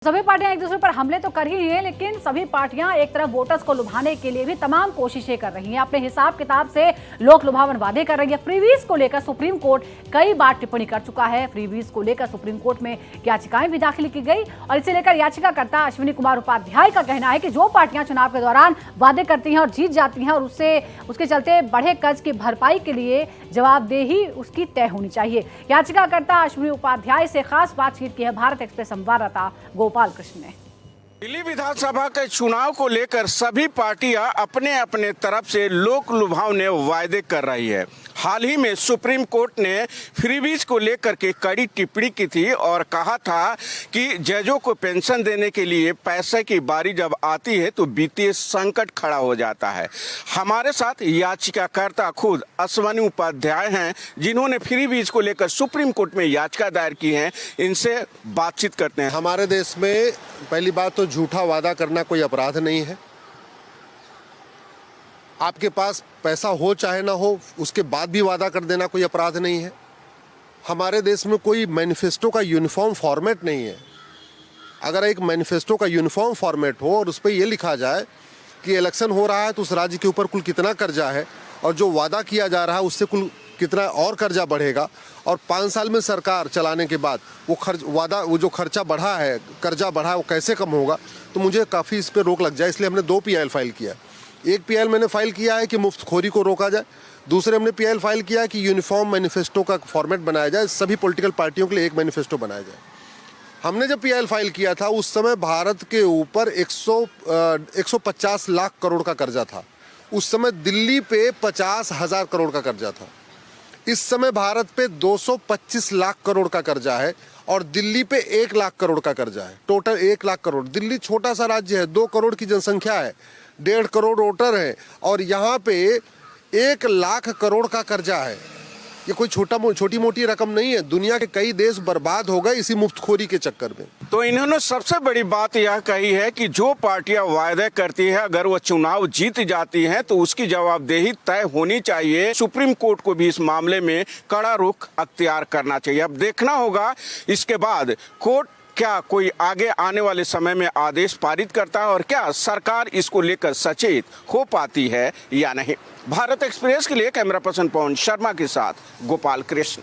सभी पार्टियां एक दूसरे पर हमले तो कर ही हैं, लेकिन सभी पार्टियां एक तरफ वोटर्स को लुभाने के लिए भी तमाम कोशिशें कर रही हैं। अपने हिसाब किताब से लोक लुभावन वादे कर रही है। फ्रीवीज को लेकर सुप्रीम कोर्ट कई बार टिप्पणी कर चुका है। फ्रीवीज को लेकर सुप्रीम कोर्ट में याचिकाएं भी दाखिल की गई और इसे लेकर याचिकाकर्ता अश्विनी कुमार उपाध्याय का कहना है कि जो पार्टियां चुनाव के दौरान वादे करती हैं और जीत जाती हैं और उसके चलते बढ़े कर्ज की भरपाई के लिए जवाबदेही उसकी तय होनी चाहिए। याचिकाकर्ता अश्विनी उपाध्याय से खास बातचीत की है भारत एक्सप्रेस संवाददाता गोपाल कृष्ण ने। दिल्ली विधानसभा के चुनाव को लेकर सभी पार्टियां अपने अपने तरफ से लोक लुभावने वायदे कर रही है। हाल ही में सुप्रीम कोर्ट ने फ्रीबीज को लेकर के कड़ी टिप्पणी की थी और कहा था कि जजों को पेंशन देने के लिए पैसे की बारी जब आती है तो वित्तीय संकट खड़ा हो जाता है। हमारे साथ याचिकाकर्ता खुद अश्विनी उपाध्याय हैं, जिन्होंने फ्रीबीज को लेकर सुप्रीम कोर्ट में याचिका दायर की है। इनसे बातचीत करते हैं। हमारे देश में पहली बात तो झूठा वादा करना कोई अपराध नहीं है। आपके पास पैसा हो चाहे ना हो, उसके बाद भी वादा कर देना कोई अपराध नहीं है। हमारे देश में कोई मैनिफेस्टो का यूनिफॉर्म फॉर्मेट नहीं है। अगर एक मैनिफेस्टो का यूनिफॉर्म फॉर्मेट हो और उस पर यह लिखा जाए कि इलेक्शन हो रहा है तो उस राज्य के ऊपर कुल कितना कर्जा है और जो वादा किया जा रहा है उससे कुल कितना और कर्जा बढ़ेगा और 5 साल में सरकार चलाने के बाद वो जो खर्चा बढ़ा है, कर्जा बढ़ा है, वो कैसे कम होगा, तो मुझे काफ़ी इस पर रोक लग जाए। इसलिए हमने 2 PIL फाइल किया। एक PIL मैंने फाइल किया है कि मुफ्तखोरी को रोका जाए। दूसरे हमने PIL फाइल किया है कि यूनिफॉर्म मैनिफेस्टो का फॉर्मेट बनाया जाए, सभी पॉलिटिकल पार्टियों के लिए एक मैनिफेस्टो बनाया जाए। हमने जब PIL फाइल किया था उस समय भारत के ऊपर 150 लाख करोड़ का कर्जा था। उस समय दिल्ली पे 50,000 करोड़ का कर्जा था। इस समय भारत पे 225 लाख करोड़ का कर्जा है और दिल्ली पे 1 लाख करोड़ का कर्जा है। टोटल 1 लाख करोड़। दिल्ली छोटा सा राज्य है, 2 करोड़ की जनसंख्या है, 1.5 करोड़ वोटर है और यहाँ पे 1 लाख करोड़ का कर्जा है। ये कोई छोटी मोटी रकम नहीं है। दुनिया के कई देश बर्बाद हो गए इसी मुफ्तखोरी के चक्कर में। तो इन्होंने सबसे बड़ी बात यह कही है कि जो पार्टियां वायदे करती है अगर वो चुनाव जीत जाती हैं तो उसकी जवाबदेही तय होनी चाहिए। सुप्रीम कोर्ट को भी इस मामले में कड़ा रुख अख्तियार करना चाहिए। अब देखना होगा इसके बाद कोर्ट क्या कोई आगे आने वाले समय में आदेश पारित करता है और क्या सरकार इसको लेकर सचेत हो पाती है या नहीं। भारत एक्सप्रेस के लिए कैमरा पर्सन पवन शर्मा के साथ गोपाल कृष्ण।